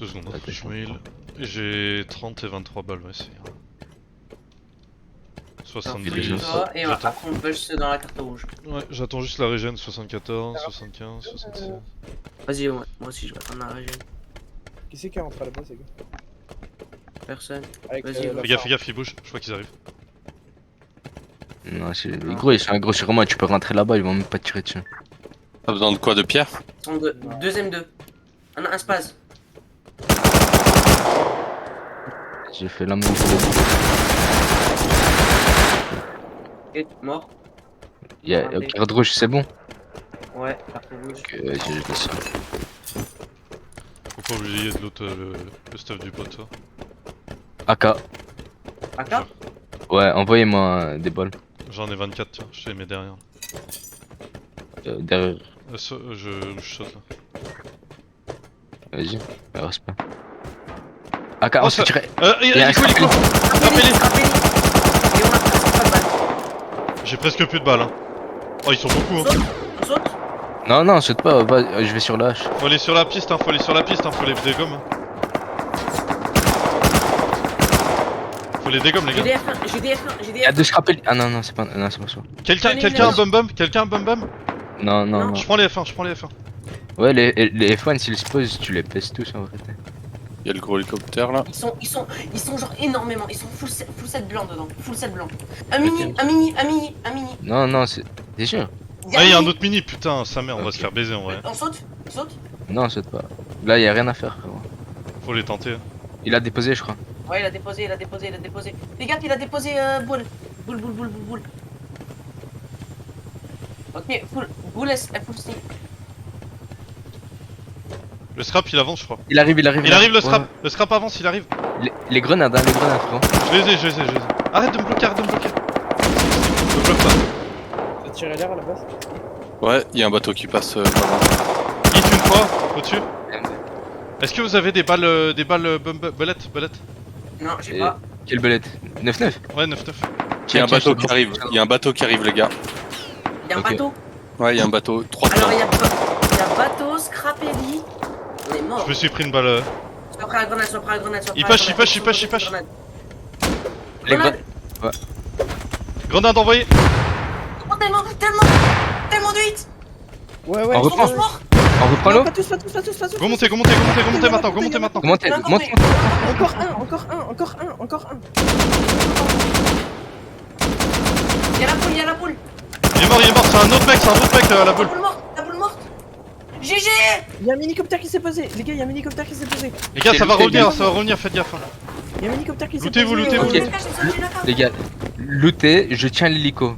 2 secondes, Ok. je me heal. J'ai 30 et 23 balles, ouais, c'est. T'en 70. fais déjà. toi, et J'attends. après on push ceux dans la carte rouge. Ouais, j'attends juste la régène 74, 75, 76. Vas-y, ouais. Moi aussi je vais attendre la région. Qui c'est qui est rentré là-bas, c'est gars? Personne. Avec Vas-y, la Fais gaffe, ils bougent, je crois qu'ils arrivent. Non, c'est. Gros, ils sont un gros sur moi, tu peux rentrer là-bas, ils vont même pas te tirer dessus. T'as besoin de quoi, de pierre? Ils sont deux. Deuxième deux. Un spaz. J'ai fait la même. Et mort. Y'a carte rouge, c'est bon. Ouais, carte rouge. Ok, vas-y, je descends. Faut pas oublier de l'autre, le stuff du bot, toi. AK. AK? Ouais, envoyez-moi des balles. J'en ai 24, tiens, je te les mets derrière. Derrière. Je saute là. Vas-y, reste pas. AK, Oh, on ça- se tirait. Il y a un Nico, Nico Rappelez-les. Et on a presque pas de balles. J'ai presque plus de balles, hein. Oh, ils sont beaucoup, hein. On saute. Non, non, saute pas, va, je vais sur la hache. Faut aller sur la piste, hein, faut aller sur la piste, hein, faut les dégommer. Faut les dégommer, les J'ai gars. des F1, j'ai des F1, j'ai des Y'a F1. deux scrappés. Ah non, non, c'est pas ça. Quelqu'un un bum bum? Quelqu'un un bum bum? Non, non, Non. non. Je prends les F1, je prends les F1. Ouais, les F1, s'ils se posent, tu les pèses tous en vrai. Y'a le gros hélicoptère là. Ils sont genre énormément. Ils sont full set blanc dedans. Full set blanc. Un mini. Non, non, c'est. T'es sûr? Ah, y'a un autre mini, putain, sa mère, on va Ok. se faire baiser en vrai. On saute. Non, saute pas. Là, y'a rien à faire, frérot. Faut les tenter. Il a déposé, je crois. Ouais, il a déposé. Les gars, il a déposé boule. Boule. Ok, boule full sneak. Le scrap il avance, je crois. Il arrive Il là. arrive le Ouais. scrap, le scrap avance, il arrive. Les grenades, hein, frérot. Je les ai. Arrête de me bloquer, Me bloque pas. T'as tiré l'air à la base? Ouais, y'a un bateau qui passe par là. Hit une fois, au-dessus. Est-ce que vous avez des balles bellettes? Non, j'ai Et- pas. Quelle belette? 9-9. Ouais, 9-9. Y'a un Tiens, bateau je te qui arrive, y'a un bateau qui arrive, les gars. Il y a un Ok. bateau. Ouais, y'a un bateau, 3 Alors, il y tirs. a bateau, scrapelli. On est mort. Je me suis pris une balle. Sois prêt à la grenade. Il push. Les Grenade. Grenade envoyée. Oh, tellement de hits. Ouais, On ouais, reprend. Ils sont morts. On reprend l'eau? Pas tous. Go monter maintenant. Monte. Encore un. Il y a la poule. Il est mort, c'est un autre mec la La boule. poule morte. GG. Il y a un hélicoptère qui s'est posé. Les gars, il y a un hélicoptère qui s'est posé. Les gars, ça va Looté, revenir, faites gaffe. Il y a un hélicoptère qui s'est posé. Lootez-vous. Ok. Les gars, looter, je tiens l'hélico.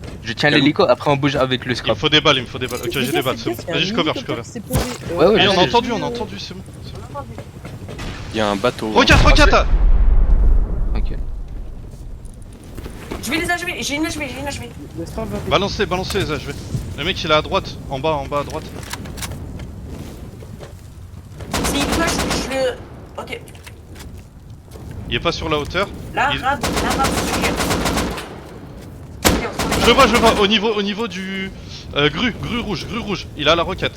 Après on bouge avec le Il me scrap. faut des balles. Ok, j'ai des balles, c'est bon. Vas-y, je cover. Ouais, ouais, Et je on sais. a entendu, c'est bon. Y'a un bateau. Regarde. Ok. Je vais les achever. J'ai une HV. Le strap va. Balancez les HV. Le mec il est à droite, en bas à droite. S'il push, je le. Ok. Il est pas sur la hauteur. Là, Il- rab. Je le vois, au niveau du... grue rouge. Il a la roquette.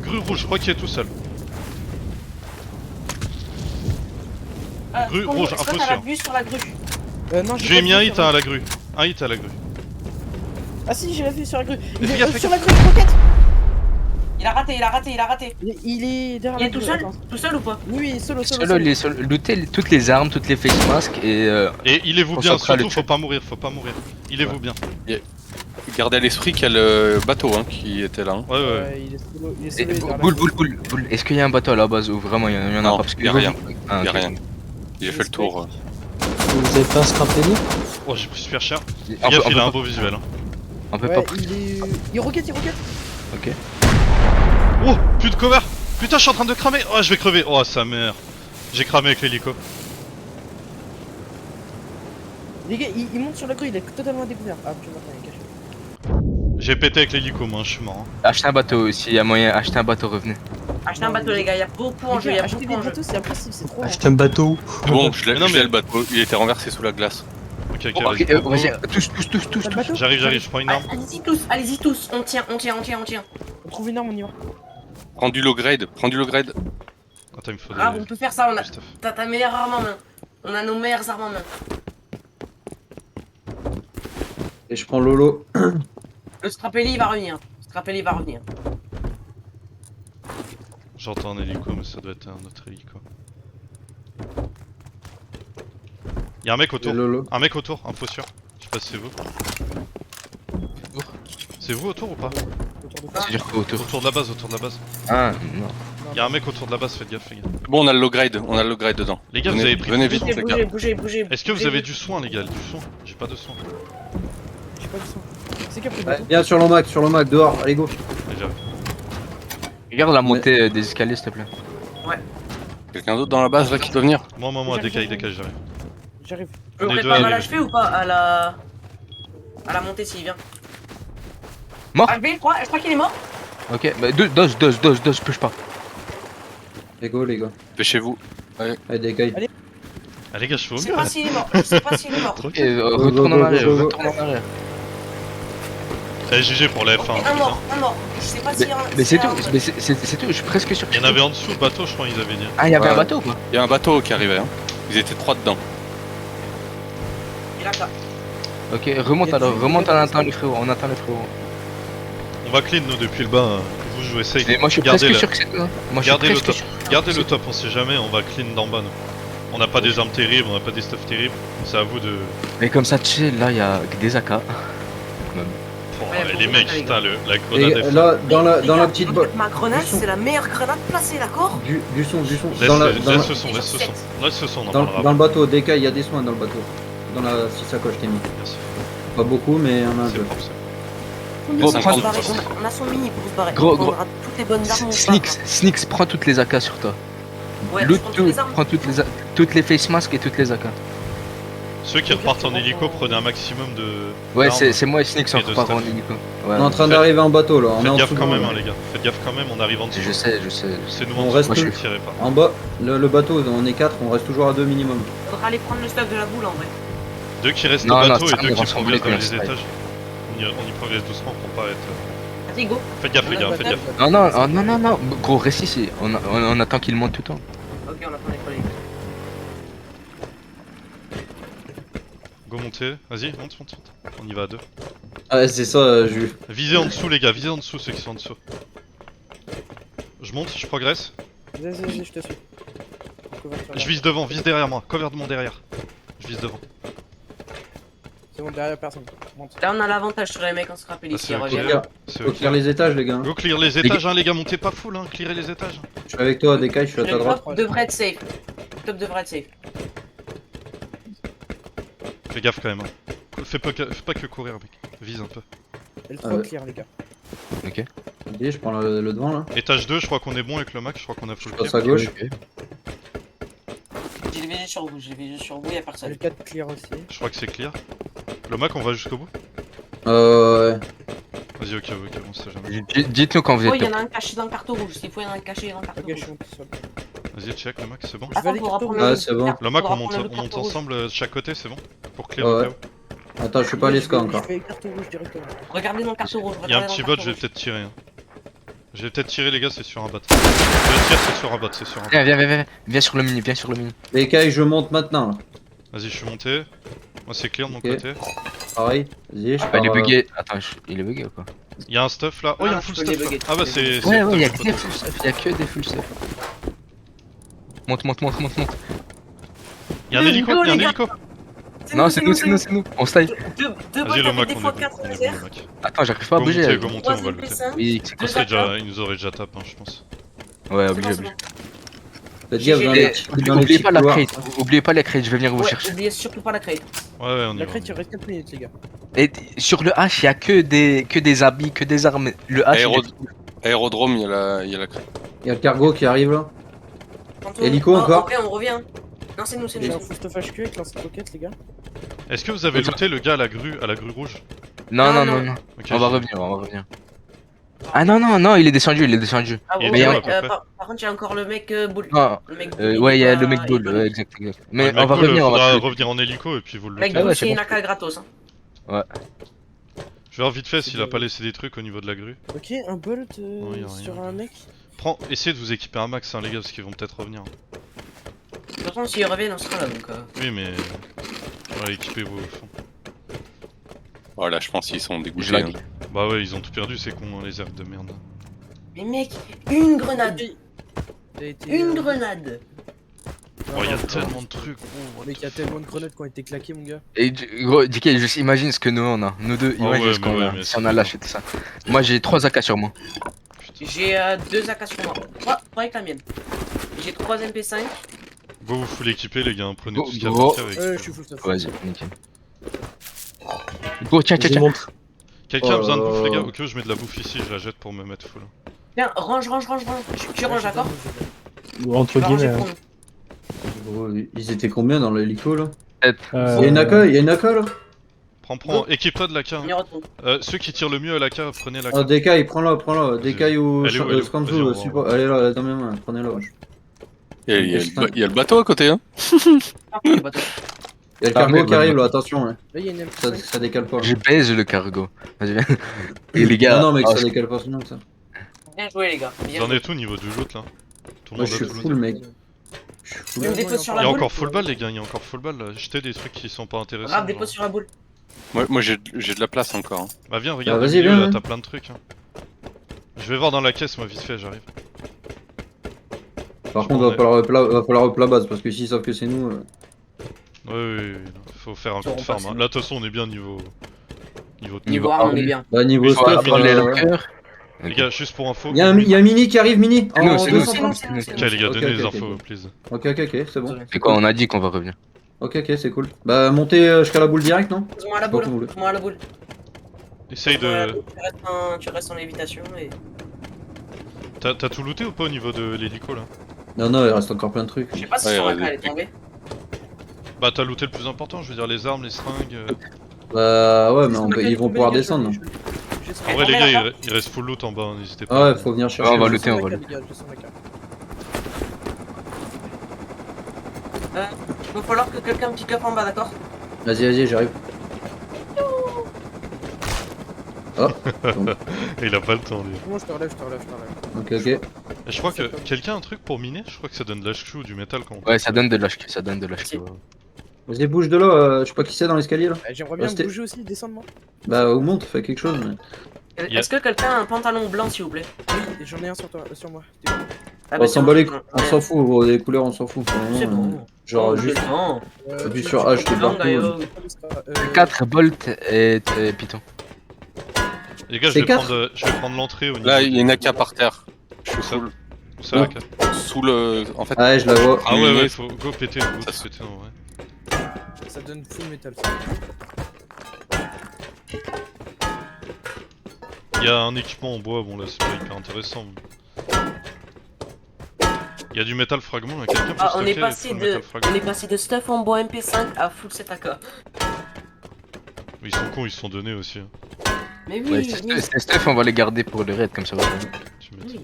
Grue rouge, je crois qu'il est tout seul. Grue rouge, Est-ce que info t'as la sûr. vue sur la grue? Non, Je lui ai mis un hit à la grue. Un hit à la grue. Ah si, j'ai la vue sur la grue. Mais fais gaffe, Sur la grue, roquette. Il a raté. Il est derrière Il la est tout grue, seul? attends. Tout seul ou pas? Oui, solo. Solo, il est solo. Looter toutes les armes, toutes les face masks et Et il est vous On bien, s'en fera le surtout faut pas mourir. Il est vous bien. Gardez à l'esprit qu'il y a le bateau hein, qui était là. Hein. Ouais. Ouais, il est solo. Il est et solo. il est derrière la boule. Est-ce qu'il y a un bateau à la base ou vraiment il y en a Non, pas parce que y a rien. Ah, Y'a ok. rien. J'ai fait le tour. Vous avez pas un scrapelli? Oh, j'ai pris super cher. On Gaffe, peut- il a on un peut beau visuel. Hein. on peut Ouais, pas. il roquette. Ok. Oh, plus de cover. Putain, je suis en train de cramer. Oh, je vais crever. Oh, sa mère. J'ai cramé avec l'hélico. Les gars, il monte sur la grue, il est totalement découvert. Ah, tu vois, il est caché. J'ai pété avec l'hélico, moi, je suis mort. Hein. Achetez un bateau, s'il y a moyen, achetez un bateau, revenez. Achetez un bateau, les gars. Il y a beaucoup en jeu. Il y a Acheter beaucoup des en jeu. bateaux, c'est impossible, c'est trop. Achetez un bateau. C'est bon, je Mais non, l'ai mais- le bateau. Il était renversé sous la glace. Ok, Oh, ok, vas-y. vas-y, tous. T'as le bateau J'arrive, je prends une arme. Allez-y tous. On tient. On trouve une arme, on y va. Prends du low grade. Attends, Attends, il me faut Ah, on peut faire ça, on a. du stuff. T'as ta meilleure arme en main. On a nos meilleures armes en main. Et je prends Lolo. Le Strapelli va revenir. Strapelli va revenir. J'entends un hélico, mais ça doit être un autre hélico. Y'a un mec Et autour. Lolo. Un mec autour, info sûr. Je sais pas si c'est vous. C'est vous autour ou pas? Autour de C'est dire quoi autour? Autour de la base, autour de la base. Ah, non. Y'a un mec autour de la base, faites gaffe les gars. Bon, on a le low grade, dedans. Les gars, vous Venez- avez pris venez du vite, soin. les gars. Bougez. Est-ce que vous avez du soin les gars? Du soin? J'ai pas de soin. J'ai pas de son. C'est qui a pris le Ouais, bateau? viens sur le Mac, dehors, allez go. Allez, j'arrive. Regarde la montée des escaliers, s'il te plaît. Quelqu'un d'autre dans la base là qui peut venir? Moi, décaille, j'arrive. J'arrive. Je On est ferai deux pas à mal aller. achevé ou pas à la montée s'il vient. Mort. Achevé, je crois qu'il est mort. Ok, bah dose, je push pas. Les go, les gars. Dépêchez-vous. Allez, décaille. Ah les gars, je fais au Je sais mieux. pas s'il est mort. Je sais pas s'il est mort. Trop Ok, bien. retourne en go, arrière, go, go. retourne en arrière. Allez, GG pour la F1. Ok, un putain. mort. Je sais pas Mais, s'il y a un. mais c'est tout, s'il y a un- mais c'est tout, je suis presque sûr que Il y en c'est avait tout. en dessous le bateau, je crois, ils avaient dit. Ah, il y avait un Ouais. bateau ou quoi? Il y a un bateau qui arrivait, hein. Ils étaient 3 dedans. Il a ça. Ok, remonte Il y a alors, du- remonte, on attend les frérots, on attend les frérots. On va clean nous depuis le bas. Vous jouez safe. Et moi je suis Gardez presque le- sûr que c'est toi. Moi je suis Gardez le presque top. sûr. Gardez le top, on sait jamais, on va clean d'en bas nous. On n'a pas des armes terribles, on n'a pas des stuff terribles. C'est à vous de. Mais comme ça, tu sais, là il y a des AK. Oh, Ouais, les bon, mecs, les putain, la Et grenade est là, dans Les la gars, petite en boîte. fait, ma grenade, Du son. c'est la meilleure grenade placée, d'accord? Du son. Laisse, Dans la- laisse dans la- ce son, laisse ce son. Laisse ce son, on en Dans parlera. le bateau, décaille, il y a des soins dans le bateau. Dans la 6 sacoches, t'es mis. Merci. Pas beaucoup, mais on a un C'est peu. propre ça. Bon, On prends- a son mini pour se barrer. Gros, On gros. prendra toutes les bonnes armes. Sneaks, prends toutes les AK sur toi. Ouais, Loot je prends tout, toutes les armes. prends toutes les face masks et toutes les AK. Ceux qui repartent en hélico, prenez un maximum de. Ouais, d'armes. c'est moi et Sneaks Et on de repart en stuff. hélico. On Ouais, est en train d'arriver en bateau là, on est Faites en gaffe dessous. quand même, là. hein, les gars. Faites gaffe quand même, on arrive en dessous. je sais. C'est nous On en reste dessous, plus. ne tirez pas. En bas, le bateau, on est 4, on reste toujours à 2 minimum. Faudra aller prendre le stock de la boule en vrai. Deux qui restent Non, au non, bateau ça, et deux on qui va s'en progressent dans brûler, les c'est étages. On y progresse doucement pour pas être. Vas-y, go. Faites gaffe, les gars, faites gaffe. Non, gros, reste ici. On attend qu'il monte tout le temps. Ok, on attend les collègues. Go monter, vas-y, monte. On y va à deux. Ah, c'est ça, Visez en dessous, les gars, visez en dessous, ceux qui sont en dessous. Je monte, je progresse. Vas-y, je te suis. Je vise devant, vise derrière moi, cover de mon derrière. Je vise devant. C'est bon, derrière personne. Monte. Là, on a l'avantage sur les mecs en scrap Ah, ici, c'est ok. regarde. Faut C'est faut ok. clear les étages, les gars. Go clear les étages, hein, les gars, montez pas full, hein, clearez les étages. Je suis avec toi, décaille, je suis à ta Le droite. top devrait être safe. Le top devrait être safe. Fais gaffe quand même. Hein. Fais pas que courir, mec. Vise un peu. Et le Ah 3 ouais. clear, les gars. Ok. Ok, je prends le devant là. Étage 2, je crois qu'on est bon avec le max, je crois qu'on a full Je passe clear. à gauche. J'ai les VG sur vous, y'a Le personne. 4 clear aussi. Je crois que c'est clear. Le mac, on va jusqu'au bout. Ouais. Vas-y, ok, on sait jamais. Dites-nous quand vous Oh, êtes il y en top. a un caché dans le carton rouge. S'il faut, il y en a un caché dans le carton Ok, je rouge. suis monté seul. Vas-y, check le mac, c'est bon. Je vais Attends, aller faut carton reprendre rouge. le- Ah, c'est bon. Le mac, faut on monte, reprendre le on monte carton rouge. ensemble de chaque côté, c'est bon. Pour clear Ouais, au ouais. cas où. Attends, je suis pas allé SK encore. Je fais carton rouge directement. Regardez dans le carton rouge. Il y a un regardez petit dans bot, le je vais carton peut-être tirer. Hein. Je vais peut-être tirer, les gars, c'est sur un bot. Je vais tirer, c'est sur un bot, c'est sur un bot. Viens sur le mini. Décaille, je monte maintenant là. Vas-y, je suis monté. Moi, c'est clear de mon Ok. côté. Pareil, vas-y, je Bah, pars. il est bugué. Attends, il est bugué ou quoi? Il y a un stuff là. Oh, il y a un full je peux les stuff là. bugger. Ah bah, c'est. Ouais, c'est ouais, y'a top, que des full stuff. Y'a que des full stuff. Monte. Il y a un hélico, il y a un hélico. Non, c'est nous. On style. Deux Vas-y, bots le avec mac, des on est fois bon. 4 On est bon, laser. le mac. Attends, j'arrive pas à Go bouger. monter, go monter, on va le Troisième looter. PC1. Oui, Il nous aurait déjà tapé, hein, je pense. ouais, C'est obligé. bon, c'est bon. Faites gaffe dans J'ai- les dans les Oubliez petits pas la couloirs. crate. Oubliez pas la crate, je vais venir vous Ouais, chercher. oubliez surtout pas la crate. Ouais, on y La va. crête, il reste 4 minutes, les gars. Et sur le H, y'a que des habits, que des armes. Le H, il est- Aérodrome, il y a la crête. Il y a le cargo qui arrive là. Tantôt- Hélico Oh, encore Après, on revient. Non, c'est nous, c'est J'ai nous. un full stuff HQ avec lance roquette, les gars. Est-ce que vous avez looté le gars à la grue rouge? Non. Ok, On va revenir. Ah non, il est descendu. Ah, Il est ouais, bien, ouais, à peu près. par contre, il y a encore le mec bull. Non, Le mec bull, ouais, il y'a est le pas- mec il est bull, pas- ouais, exact. Mais Le on mec va bull, revenir, on faudra va. revenir en hélico et puis vous le Mec lootez. Ah bull, ouais, c'est c'est une bon. AK gratos. Hein. Je vais voir vite fait s'il a pas laissé des trucs au niveau de la grue. Ok, un bolt Non, y a rien. sur un mec. Essayez de vous équiper un max, hein, les gars, parce qu'ils vont peut-être revenir. De toute façon, s'ils reviennent, on sera là donc. Oui, mais. Voilà, équipez-vous au fond. Voilà, je pense qu'ils sont Je dégoûtés. lag. hein. Bah ouais, ils ont tout perdu, c'est con, hein, les elfes de merde. Mais mec, une grenade. T'as été, Une grenade. Oh, il y a non, tellement de trucs, gros. Mec, il y a tellement de grenades qui ont été claquées, mon gars. Et gros, DK, juste imagine ce que nous on a. Nous deux, Ah imagine ouais, ce qu'on mais ouais, a. mais Si c'est on a bon. lâché tout ça. Moi j'ai 3 AK sur moi. J'ai 2 AK sur moi. 3 avec la mienne. J'ai 3 MP5. Go, vous full équipés, les gars, hein, prenez Go, tout ce qu'il y a à go. porter avec. Je suis full stuff. Vas-y, nickel. Go, tiens, tiens, J'y tiens. montre. Quelqu'un a besoin de bouffe, les gars? Ok, je mets de la bouffe ici, je la jette pour me mettre full. Viens, range. Tu ranges, d'accord? Ou entre Tu vas ranger guillemets. pour nous. Oh, ils étaient combien dans l'hélico là? Euh, Il y a une AK là? Prends, équipe-toi de l'AK. On y retourne. Ceux qui tirent le mieux à l'AK, prenez l'AK. Ah, DK, prends-la. Vas-y. DK ou Elle est où, elle est où? Skanzu, Vas-y, on va support. voir. Elle est là, dans mes mains, prenez-la. Il y a le bateau à côté, hein. Les bateaux. Il y a le Ah, cargo mais qui arrive bah, là, attention, hein. Là, il y a une Ça, MP5. ça décale pas. Je baise le cargo. Vas-y, viens. Et les gars. Non, mec, ah, ça décale pas sinon ça. Bien joué, les gars. Bien Vous en joué. êtes où au niveau du loot là? Tout le Moi, monde je a suis tout full, looté. mec. Je suis full. Même des pots sur Il la y a boule. encore full balle, les gars, il y a encore full balle là. Jetez des trucs qui sont pas intéressants. Rap des genre. pots sur la boule. Moi j'ai de la place encore. hein. Bah viens, regarde, Bah, au vas-y, milieu, viens, là, hein. t'as plein de trucs. Hein. Je vais voir dans la caisse, moi, vite fait, j'arrive. Par contre, va falloir up la base parce que s'ils savent que c'est nous. Oui, faut faire un coup de Ils farm. seront Hein. Là, de toute façon, on est bien niveau. Niveau Niveau Niveau 1, on est bien. Bah, niveau Oui, On va stuff. prendre les ouais. lockers. Les gars, juste pour info. Il y a Mini qui arrive, Mini. C'est nous, en c'est nous, 230. c'est nous. Ok, les gars, Ok, donnez les ok, infos, ok. please. Ok, c'est bon. C'est quoi, on a dit qu'on va revenir. Ok, c'est cool. Bah, montez jusqu'à la boule direct, non? Pose-moi à la Pas boule. qu'on voulait. Pose-moi à la boule. Essaye Pose-moi à la de. boule. Tu restes en lévitation et. T'as tout looté ou pas au niveau de l'hélico là? Non, il reste encore plein de trucs. Je sais pas si Ouais, son AK vas-y. elle est tombée. Bah, t'as looté le plus important, je veux dire les armes, les seringues. Bah, ouais, mais Sur laquelle ils vont tomber, pouvoir les gars, descendre. je- je- je- En vrai, les tombé, gars, là, il reste full loot en bas, hein, n'hésitez Ah pas. ouais, faut venir chercher. Ouais, on va le- looter, on va Je looter. descends la carte, les gars, je descends la carte. Il va falloir que quelqu'un pick up en bas, d'accord? Vas-y, j'arrive. Oh, Et il a pas le temps, lui. Moi, je te relève. ok. Et je crois que. Quelqu'un a un truc pour miner? Je crois que ça donne de l'HQ ou du métal quand on. Ouais, ça donne de l'HQ, ça donne de l'HQ. ouais. Vas-y, bouge de là, je sais pas qui c'est dans l'escalier là. J'aimerais bien C'était- bouger aussi, descendre moi. Bah, ou monte, fais quelque chose. Mais... Yeah. Est-ce que quelqu'un a un pantalon blanc, s'il vous plaît? Oui, j'en ai un sur toi, sur moi. T'es où Ah, On s'en bat les tiens, on s'en fout, gros, les couleurs, on s'en fout. C'est Vraiment, bon. Genre, Oh, juste. non. Appuie tu- sur tu- H, t'es Non, partout. Gaïo. 4 Bolt et Python. Les gars, je C'est vais quatre prendre l'entrée au niveau. Là, il y a une du- AK par terre. Je suis Où ça full. Où ça, la AK? Sous le. En fait, Ouais, je la vois. Ah ouais, miné. ouais, faut go péter, go Ça péter en vrai. Ça donne full métal. Ça. Il y a un équipement en bois, bon là c'est pas hyper intéressant. Il y a du métal fragment là, quelqu'un peut Ah, on stocker est passé full de, métal fragment? on est passé de stuff en bois MP5 à full 7 AK. Mais ils sont cons, ils se sont donnés aussi. Hein. Mais Ouais, oui, oui. ces stuff, on va les garder pour le raid comme ça. Tu m'étonnes.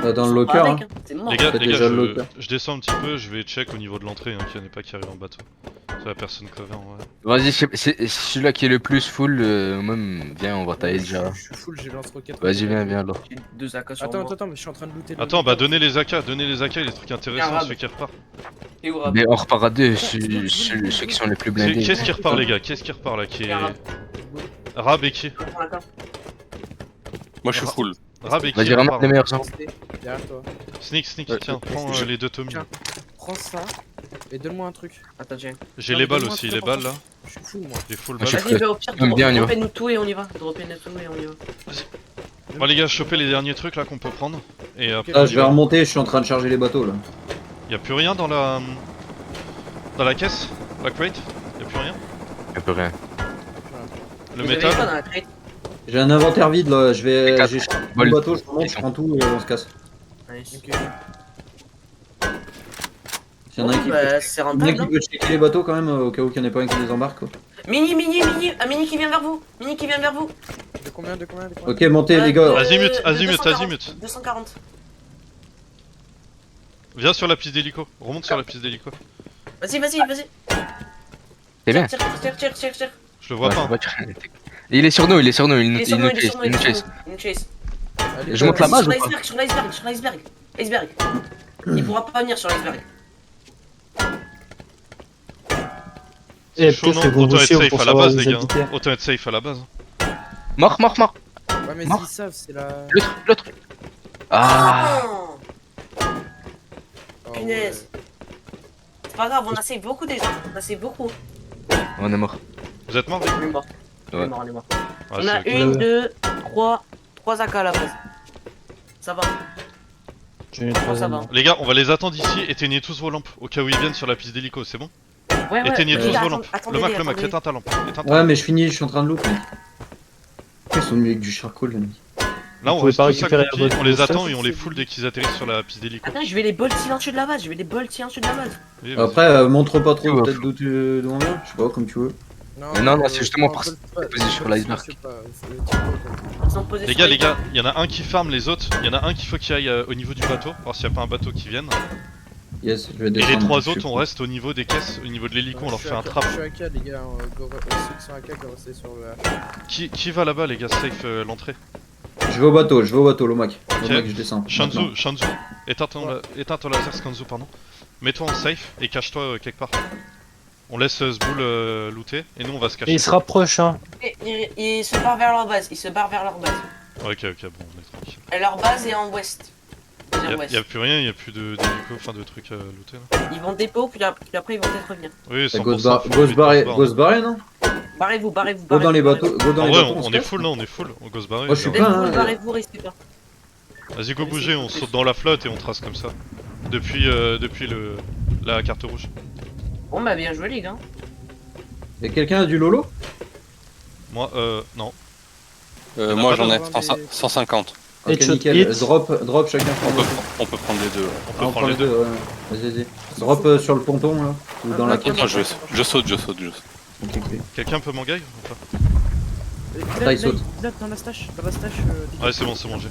Bah, dans le Ils sont locker, pas hein. avec, C'est mort. Les gars, Faites déjà le locker. je descends un petit peu, je vais check au niveau de l'entrée, hein, qu'il n'y en ait pas qui arrivent en bateau. C'est la personne cover en vrai. Vas-y, c'est celui-là qui est le plus full, même, viens, on va tailler déjà. Je suis full, j'ai lance-roquette. Vas-y, viens alors. J'ai 2 AK sur Attends, moi. attends, mais je suis en train de looter. le Attends, bah locker. donnez les AK, les trucs intéressants, Arabe. ceux qui repartent. Et où, Rab? Mais on repart à deux, ceux qui sont les plus blindés. Qu'est-ce qui repart les gars? Qu'est-ce qui repart là qui est... Arabe. Rab et qui? Prends la carte. moi je suis full. Rab et qui Vas-y, ramasse repart les meilleurs gens. Derrière toi. Sneak, Ouais. tiens, prends les deux Tommy. Tiens. Prends ça et donne-moi un truc. Attends, j'ai. J'ai Non, les mais balles donne-moi aussi, un les truc balles là. Je suis full moi. Les full Moi, je balles. suis Vas-y, bah, au pire, Même bien, on y va. dropez-nous tout et on y va. Dropez-nous tout et on y va. Bon les gars, chopez les derniers trucs là qu'on peut prendre. Et après, Là, je vais remonter, je suis en train de charger les bateaux là. Y'a plus rien dans la... Dans la caisse? La crate? Y'a plus rien? Un peu rien. Le Vous avez métal? quoi dans la crate? J'ai un inventaire vide là, je vais. Les quatre J'ai chargé bols. le bateau, je remonte, je prends tout et on se casse. Nice. Ok. S'il y en a un qui Bah, c'est il y en a un rentable. qui hein. peut checker les bateaux quand même, au cas où il y en ait pas un qui les embarque quoi. Mini, un mini qui vient vers vous. Mini qui vient vers vous. De combien Ok, montez les gars. Azimut, azimut, 240, azimut. 240. Viens sur la piste d'hélico, remonte sur la piste d'hélico. Vas-y. C'est bien. Tire. Je le vois Ouais, pas. voiture. Il est sur nous, il Il est sur nous, nous chase. il nous chase. Ah, Allez, Je monte la base Sur ou pas? l'iceberg, sur l'iceberg, sur l'iceberg. Iceberg. Il pourra pas venir sur l'iceberg. Et Chaud, peut-être que non vous Autant être bossez safe pour à la savoir base, où les vous gars. habitez. Autant être safe à la base. Mort. Ouais, mais Mort. s'ils savent, c'est la. L'autre. Ah. Oh, Oh, punaise. C'est pas grave, on a save beaucoup déjà. On a save beaucoup. On est mort. Vous êtes mort, les gars? On est mort. On est Ouais. mort, on est mort. Ah, On a c'est- une, Ouais. deux, trois AK à la base. Ça va, J'ai une franchement, ça troisième. va. Les gars, on va les attendre ici. Éteignez tous vos lampes au cas où ils viennent sur la piste d'hélico, c'est bon? Ouais, Éteignez les tous gars, vos lampes. attendez, Le Mac, attendez. éteins ta lampe. Éteins ta Ouais, lampe. mais je finis, je suis en train de loot, mec. Ils sont venus avec du charcoal, là. Là, on Vous pouvez reste pas tous récupérer accroupis, votre on les stuff attend et on les full dès qu'ils atterrissent sur la piste d'hélico. Attends, je vais les bolts silencieux de la base. Je vais les bolts silencieux de la base. Oui, vas-y. Après, montre pas trop Ouais. peut-être d'où on vient. Je sais pas, comme tu veux. Mais non, c'est justement pour se poser sur l'iceberg. Ils sont posés Les sur gars, il y en a un qui farm les autres. Il y en a un qu'il faut qu'il aille au niveau du bateau, voir s'il n'y a pas un bateau qui vienne. Yes, je vais Et descendre. les trois je suis autres, on reste au niveau des caisses, au niveau de l'hélico, on leur fait un trap. Je suis AK, les gars. Ceux qui sont AK, go rester sur le. Qui va là-bas, les gars? Safe l'entrée. Je vais au bateau, Lomac. Lomac, je descends. Shanzu, Maintenant. Shanzu, éteins ton laser, Skanzu, pardon. Mets-toi en safe et cache-toi quelque part. On laisse ce boule looter et nous on va se Et cacher. il se rapproche, hein. Ils se barrent vers leur base. Ils se barrent vers leur base. Ok, ok, bon, on est tranquille. Et leur base est en ouest. Vers ouest. Y'a plus rien, y'a plus d'hélico, enfin de trucs à looter là. Ils vont dépôt, puis après ils vont peut-être revenir. Oui, 100%. Go se barrer, non Barrez-vous, barrez-vous, Go barrez-vous. dans les bateaux. Go dans En les vrai, bateaux. on se est casse. full, non, on est full, on go se barrer. Moi, je suis genre. pas- Barrez-vous, hein, barrez-vous, restez pas. Vas-y, go bouger, on saute dans la flotte et on trace comme ça. Depuis la carte rouge. Bon bah bien joué les gars. Y'a quelqu'un a du Lolo? Moi, non. Moi pas j'en ai besoin des- 150. Ok, Headshot nickel. hit. Drop, chacun prend On deux. peut prendre les deux. On Ah, peut on prendre les deux. ouais. Vas-y. Drop sur le ponton, là. Ou dans la ok, quête. Attends, je saute. Ok, ok. Quelqu'un peut m'engager ou pas? Là, il saute. Là, dans la stash. Ouais, c'est bon, j'ai.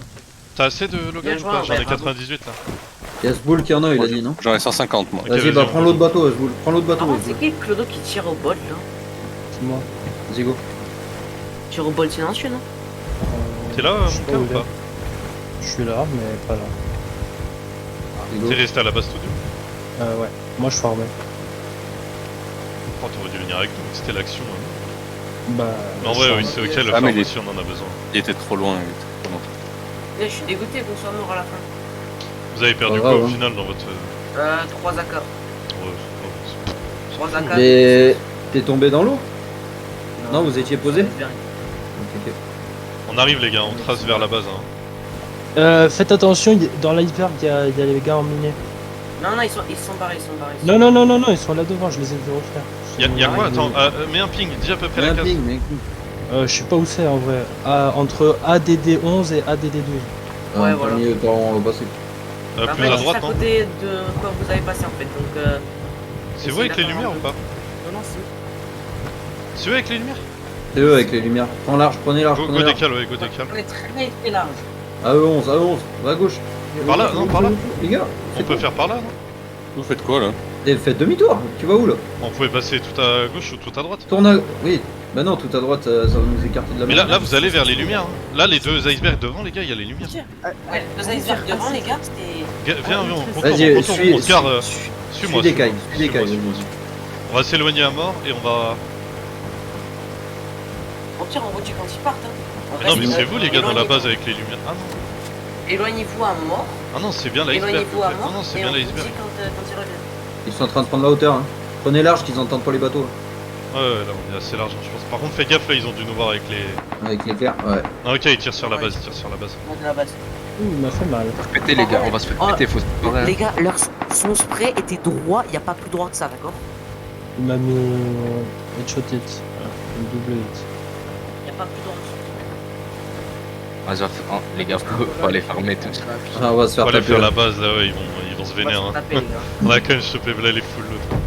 T'as assez de Bien logage ou joué, pas? J'en ai ouais, bravo. 98 là. Y'a ce boule qui en a, il a dit, non? J'en ai 150 moi. Ok, Vas-y, vas-y, bah on prends va. l'autre bateau, Asboul. Prends l'autre bateau, Par contre, Asboul. c'est qui Clodo qui tire au bol là? C'est moi. Vas-y, go. Tire au bol silencieux non? T'es là, Je sais mon pas gars, où ou il est. pas? Je suis là, mais pas là. Vas-y, go. T'es resté à la base studio? Ouais. Moi, je farmais. Oh, t'aurais dû venir avec nous, c'était l'action. Hein. Bah. Mais en je vrai, farmais. oui, c'est ok, le Ah, farm mais il est- aussi, on en a besoin. Il était trop loin. Là, je suis dégoûté qu'on soit mort à la fin. Vous avez perdu Pas quoi grave, au hein. final dans votre. 3 AK. Ouais, c'est 3 AK. Mais t'es tombé dans l'eau? Non, vous étiez posé? Iceberg. Ok, ok. On arrive les gars, on trace vers la base. Hein. Faites attention, dans l'iceberg, il y a les gars emmenés. Non, non, ils sont barrés, ils sont barrés. Non, ils sont là devant, je les ai vus refaire. Y'a quoi? Ouais, Attends, mets un ping, dis à peu près Fais la un case. ping, mec. Je sais pas où c'est en vrai. Entre ADD 11 et ADD 12. Ouais, voilà. On va passer. Plus Après, à c'est droite, à non? côté de quoi vous avez passé en fait, donc C'est vous avec les lumières ou pas? Non, c'est. C'est eux avec les lumières? C'est eux avec les lumières. Prends large, prenez large, Go prenez large. décale, ouais, go décale. on est très large. À E11, va à gauche. Par là, non, par là. Les gars, On peut faire par là, non? Vous faites quoi là? faites demi-tour. Tu vas où là? On pouvait passer tout à gauche ou tout à droite. Tourne à. Oui. Bah non, tout à droite, ça va nous écarter de la Mais merde. là, vous allez vers les lumières. Hein. Là, les deux icebergs devant, les gars, il y a les lumières. Ouais, 2 icebergs devant les gars, c'était. Viens, on retourne, Vas-y, on se gare. Suis-moi. suis des cailles, suis-moi, suis des cailles, suis-moi, vas-y. On va s'éloigner à mort et on va. Au pire, on vous dit quand ils partent. Hein. On Mais non, mais reste- c'est vous les gars dans la éloignez-vous. base avec les lumières. Ah non, Éloignez-vous à mort. ah non, c'est bien l'iceberg. Éloignez-vous à Non, mort. non, c'est et bien on vous l'iceberg. dit quand ils reviennent. Ils sont en train de prendre la hauteur. Hein. Prenez large qu'ils entendent pas les bateaux. Ouais, là, on est assez large, je pense. Par contre, fais gaffe, là, ils ont dû nous voir avec les. Avec l'éclair, ouais. Ah, ok, ils tirent sur la base, ils tirent sur la base. On est de la base. Il m'a fait mal. Faut se péter les gars, on va se faire Oh. péter, faut se barrer. Les gars, son spray était droit, il n'y a pas plus droit que ça, d'accord? Il m'a mis headshot hit. Une double hit. Il n'y a pas plus droit que ça. Vas-y, les gars, faut aller farmer tout ça. Ah, on va se On faire va aller taper. faire là. la base, là, ouais, ils vont se On va vénérer. se Hein. taper, les gars. On a quand même chopé là les foules l'autre.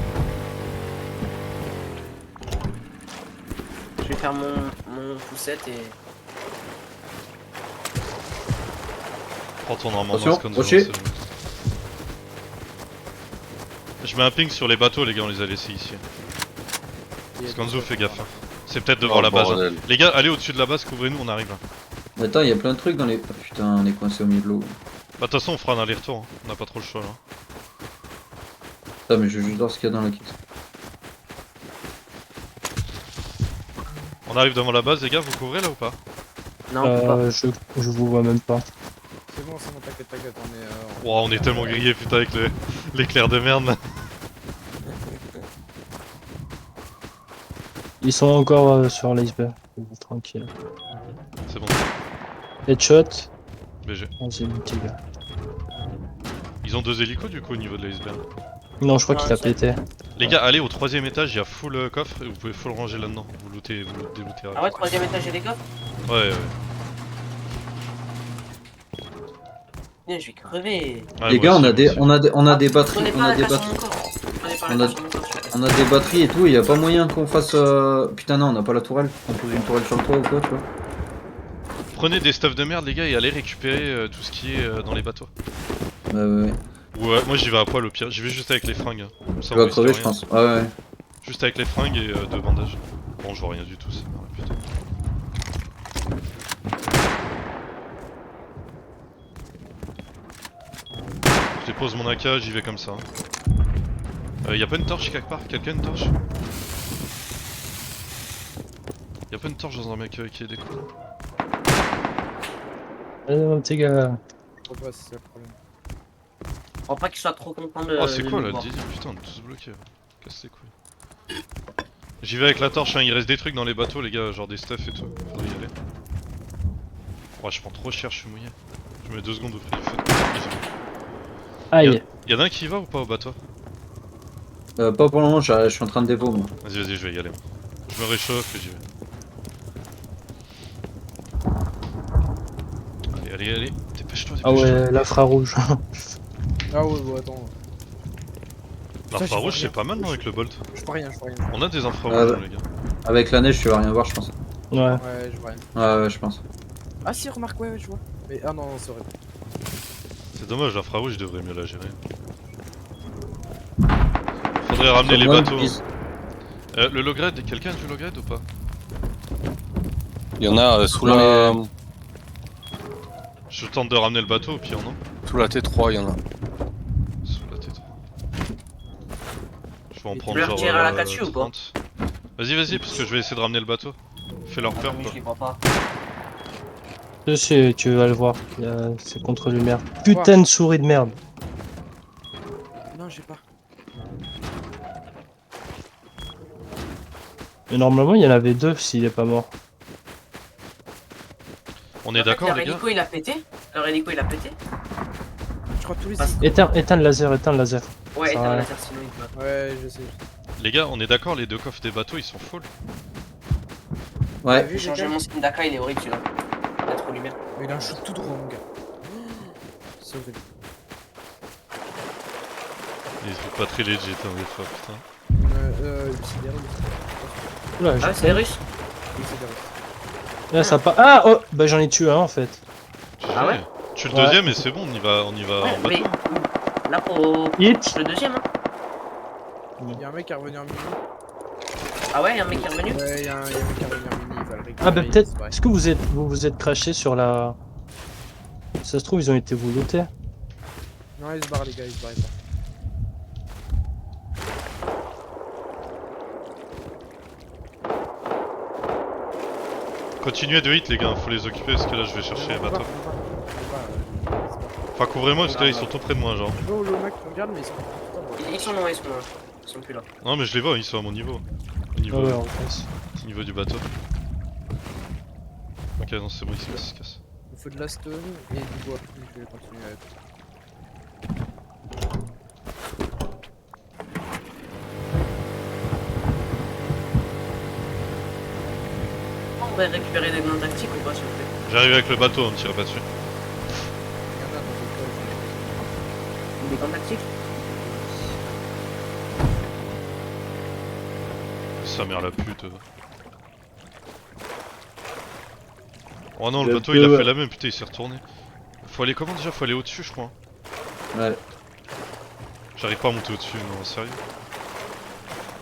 Je vais faire mon poussette et. Prends ton arme en main, Attention, Skanzo, rocher. c'est bon. Je mets un ping sur les bateaux, les gars, on les a laissés ici. Skanzo, fais gaffe. Hein. C'est peut-être devant Oh, la base. Hein. bordel. Les gars, allez au-dessus de la base, couvrez-nous, on arrive. Là. Attends, il y a plein de trucs dans les. Ah, putain, on est coincé au milieu de l'eau. Bah de toute façon on fera un aller-retour, hein. On n'a pas trop le choix là. Attends, mais je veux juste voir ce qu'il y a dans la kit. On arrive devant la base les gars, vous couvrez là ou pas? Non, on peut pas. Je vous vois même pas. C'est bon, t'inquiète, on est. Wow, on est tellement grillé putain avec l'éclair de merde là. Ils sont encore sur l'iceberg. Tranquille. C'est bon, Headshot. BG. Oh, c'est une petite gars. Ils ont 2 hélicos du coup au niveau de l'iceberg. Non, je crois Non, qu'il a c'est- pété. Les gars, allez au 3ème étage, il y a full coffre et vous pouvez full ranger là-dedans. Vous lootez, vous délootez. Ah ouais, 3ème étage, j'ai des coffres. Ouais, ouais. Putain, je vais crever. Ouais, Les moi gars, aussi, on a des, moi aussi. on a des, on a des batteries, Prenez on pas a la des casse sur batteries, mon corps. Prenez pas On la a- casse sur mon corps, s'il vous plaît. on a des batteries et tout. Il y a pas moyen qu'on fasse. Putain non, on n'a pas la tourelle. On pose une tourelle sur le toit ou quoi, tu vois. Prenez des stuffs de merde les gars et allez récupérer tout ce qui est dans les bateaux. Bah ouais. Ouais, moi j'y vais à poil au pire, j'y vais juste avec les fringues. Comme ça, Tu on vas risque crever, rien. je pense. Ouais, ouais. Juste avec les fringues et 2 bandages. Bon, je vois rien du tout, ça merde, putain. Je dépose mon AK, j'y vais comme ça. Y'a pas une torche quelque part? Quelqu'un a une torche? Y'a pas une torche dans un mec qui est déco? Allez, mon petit gars. Je crois pas si c'est le problème. Faut pas qu'il soit trop content de. Oh, c'est de quoi nous là, voir. Didi? Putain, on est tous bloqués. Casse les couilles. J'y vais avec la torche, hein. Il reste des trucs dans les bateaux, les gars, genre des stuff et tout. Faudrait y aller. Ouais, je prends trop cher, je suis mouillé. Je mets 2 secondes au prix du feu. Aïe. Y'en a un qui y va ou pas au bateau? Pas pour le moment, je suis en train de dépo, moi. Vas-y, je vais y aller. Je me réchauffe et j'y vais. Allez, dépêche-toi, Ah dépêche-toi. ouais, l'infrarouge. Ah ouais, bon, attends. L'infrarouge, c'est pas mal non avec le bolt. Je vois rien. On a des infrarouges, Ah ouais. les gars. Avec la neige, tu vas rien voir, je pense. Ouais. Ouais, je vois rien. Ouais, ouais, je pense. Ah si, remarque, ouais, je vois. Mais ah non, c'est vrai. C'est dommage, l'infrarouge, je devrais mieux la gérer. Faudrait ramener les Moi, bateaux. ils- Le low-grade, quelqu'un a du low-grade ou pas? Il y en a sous Dans la... Je tente de ramener le bateau au pire, non? Sous la T3, il y en a. Sous la tête. Je vais en Tu prendre veux genre retirer à la Katsu ou pas 30. Vas-y, parce que je vais essayer de ramener le bateau. Fais leur peur, Oui, quoi. je les vois pas. Je sais, tu vas le voir. C'est contre lumière. Putain de souris de merde. Non, j'ai pas. Mais normalement, il y en avait 2 s'il est pas mort. On est En fait, d'accord, leur les gars? hélico il a pété. Leur hélico il a pété. Je crois que tous les. Passe. Éteins le laser, éteins le laser. Ouais, Ça éteins va. le laser sinon il peut. Ouais, je sais. Les gars, on est d'accord, les 2 coffres des bateaux ils sont full. Ouais. J'ai changé mon skin d'Aka, il est horrible celui-là. Il a trop de lumière. Il a un shoot tout droit, mon gars. C'est horrible. Ils sont pas très legit, hein, des fois, putain. C'est des Russes. Oula, Ah ouais, c'est les Russes. Oui, c'est des Russes. là, ça part. Ah oh bah j'en ai tué un en fait. Ah ouais? Tu le Ouais. deuxième et c'est bon, on y va Ouais, en mais bateau. là pour Hit. le deuxième. Hein. Il y a un mec qui est revenu en mini. Ah ouais, y'a un mec qui est revenu. Ouais, il y a un mec qui est revenu en mini. Il va le récupérer. Ah bah peut-être. c'est vrai. Est-ce que vous vous êtes craché sur la. Ça se trouve, ils ont été vous looter. Non, il se barre, les gars, il se barre. Continuez de hit, les gars, faut les occuper parce que là je vais chercher les bateaux. Enfin, couvrez-moi parce que là ils sont tout près de moi, genre. Bon, le mec regarde, mais ils sont. Ils sont loin, ils sont loin. Ils sont plus là. Non, mais je les vois, ils sont à mon niveau. Au Ah niveau, ouais, en face. au niveau du bateau. Ok, non, c'est bon, ils se cassent. Il faut de la stone et du bois. Je vais continuer avec. On va récupérer des glands tactiques ou pas s'il vous plaît? J'arrive avec le bateau, on ne tire pas dessus. Il y en a dans le coffre. Des glands tactiques? Sa mère la pute. Oh non, le Le bateau il a peu, fait la même, putain, il s'est retourné. Faut aller comment déjà? Faut aller au-dessus, je crois. Ouais. J'arrive pas à monter au-dessus, non, sérieux.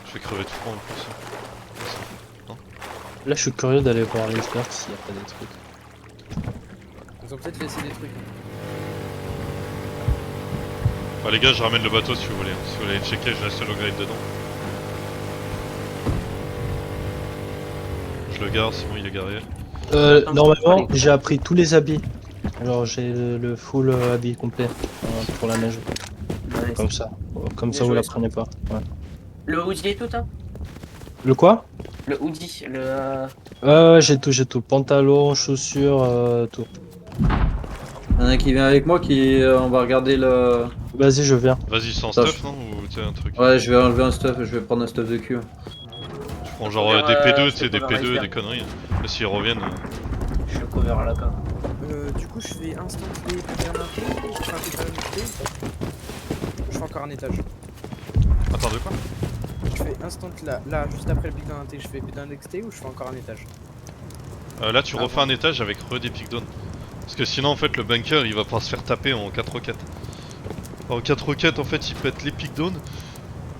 Je vais crever de froid en plus. Là, je suis curieux d'aller voir l'iceberg s'il y a pas des trucs. Ils ont peut-être laissé des trucs. Bah les gars, je ramène le bateau si vous voulez. Si vous voulez checker, je laisse le low-grade dedans. Je le garde, sinon il est garé. Normalement, j'ai appris tous les habits. Alors j'ai le full habit complet pour la neige. Ouais, Comme ça. Comme Bien ça, vous joué, la ça. prenez pas. Ouais. Le hoodie et tout, hein. Le quoi? Le hoodie, J'ai tout. Pantalon, chaussures, tout. Y'en a qui vient avec moi qui. On va regarder le. Vas-y, je viens. Vas-y, sans Ça, stuff, non? Ou t'as un truc? Ouais, je vais enlever un stuff, je vais prendre un stuff de cul. Tu prends genre Cover, des P2, tu je sais, des cover P2, iceberg. des conneries. Et s'ils reviennent. je suis cover à la carte. Du coup, je fais instant play putain d'un thé. Enfin, putain d'un thé. Je fais encore un étage. Attends, de quoi? Je fais instant là, juste après le putain d'un thé, je fais putain d'XT ou je fais encore un étage. Là, tu Ah refais bon. un étage avec des pick down. Parce que sinon, en fait, le bunker il va pas se faire taper en 4 roquettes. En 4 roquettes, en fait, ils pètent les pick down.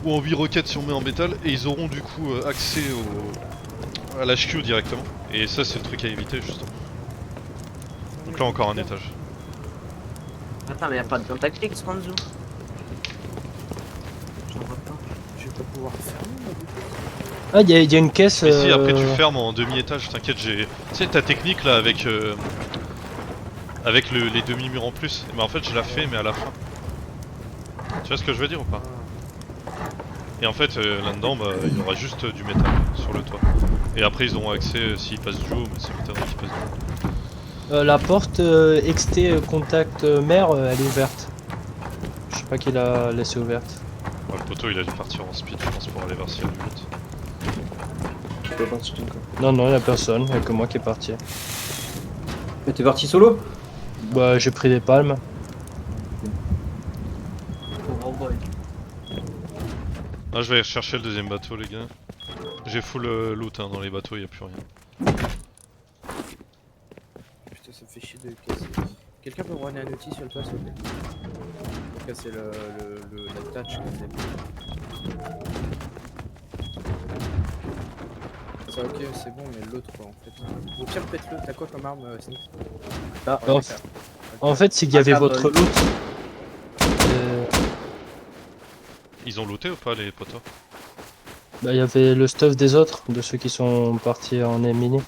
Ou en 8 roquettes si on met en métal. Et ils auront du coup accès à l'HQ directement. Et ça, c'est le truc à éviter, justement. Donc là, encore un étage. Attends, mais y'a pas de gun tactique, Spanzo. J'en vois pas. Je vais pas pouvoir fermer là, du coup. Ah, y a une caisse. Mais si, après, tu fermes en demi-étage. T'inquiète, j'ai. Tu sais, ta technique là avec. Avec les demi-murs en plus. Mais en fait, je la fais, mais à la fin. Tu vois ce que je veux dire ou pas? Et en fait, là-dedans, bah, il y aura juste du métal sur le toit. Et après, ils auront accès s'ils passent du haut, mais c'est m'étonnerait qu'ils passent du haut. La porte XT contact mer, elle est ouverte. Je sais pas qui l'a laissée ouverte. Ouais, le poteau, il a dû partir en speed, je pense, pour aller vers s'il y a du loot. Je peux partir encore. Non, y'a personne, y'a que moi qui est parti. Mais t'es parti solo? Bah, j'ai pris des palmes. Oh boy. Là, je vais aller chercher le deuxième bateau, les gars. J'ai full loot hein, dans les bateaux, il a plus rien. Putain, ça me fait chier de casser. Quelqu'un peut me ramener un outil sur le toit, s'il vous plaît? Pour casser la touch que c'est. Ça, ok, c'est bon, mais l'autre quoi en fait. Au pire, pète-le. T'as quoi comme arme, Sniff? Ah, Ouais, en fait, c'est qu'il y avait Ah, votre bah, loot. Euh, Ils ont looté ou pas, les poteaux? Bah, il y avait le stuff des autres, de ceux qui sont partis en mini.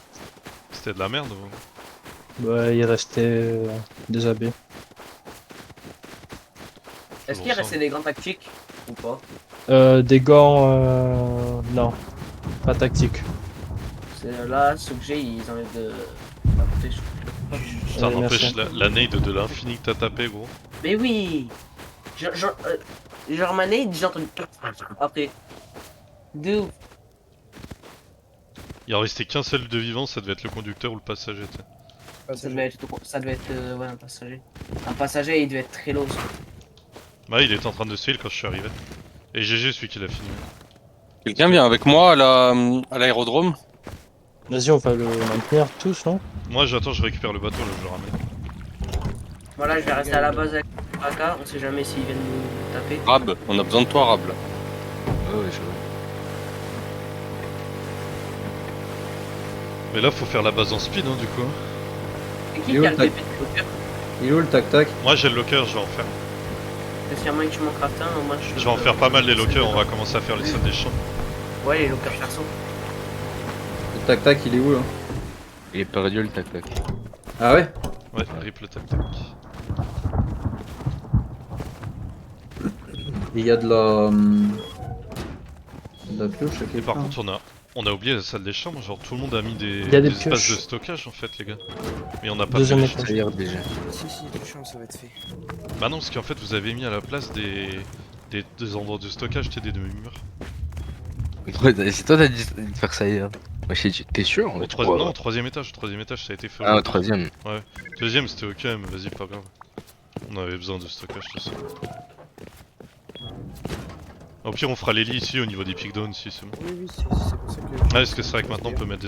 C'était de la merde ou... Bah, il restait des habits. Est-ce qu'il restait des gants tactiques ou pas? Des gants, non, pas tactique. C'est là, ceux que j'ai, ils enlèvent de. Ça Ouais, n'empêche merci. la nade de l'infini que t'as tapé, gros. Mais oui! Genre ma nade, j'ai entendu. Après. De ouf. Il en restait qu'un seul de vivant, ça devait être le conducteur ou le passager, tu sais. Ça devait être ouais, un passager. Un passager, il devait être très low. Bah, il était en train de sail quand je suis arrivé. Et GG, celui qui l'a fini. Quelqu'un vient avec moi à l'aérodrome? Vas-y, on va le maintenir tous, non? Moi, j'attends, je récupère le bateau, là, je le ramène. Voilà, je vais rester à la base avec AK, on sait jamais s'ils viennent nous taper. Rab, on a besoin de toi, Rab. Là. Ouais, je vois. Mais là, faut faire la base en speed, hein, du coup. Et qui Et où a le tac. DP de locker? Il est où le tac-tac? Moi, j'ai le locker, je vais en faire. Parce qu'il y a moyen que tu m'en craftes un, moi Je vais en faire pas mal les lockers, on va commencer à faire les salles des champs. Ouais, les lockers perso. Le tac-tac, il est où là? Il est perdu le tac-tac. Ah ouais? Ouais, rip le tac-tac. Il y a de la. De la pioche à Et quelque par part. contre, on a oublié la salle des chambres, genre tout le monde a mis des y a des espaces pioches. de stockage en fait, les gars. Mais on n'a pas Deuxième fait. étage. Ça y est, déjà. Si, du champ, ça va être fait. Bah non, parce qu'en fait, vous avez mis à la place des endroits de stockage, des demi-murs. Ouais, c'est toi qui as dit de faire ça hier. Moi, j'ai dit, t'es sûr? Non, au troisième étage, ça a été fait. Ah, au troisième. Deuxième, c'était ok, mais vas-y, pas grave. On avait besoin de stockage, tout ça. Au pire, on fera les lits ici au niveau des pick downs, si c'est bon. Oui, c'est pour ça que. Ah, est-ce que c'est vrai que maintenant on peut mettre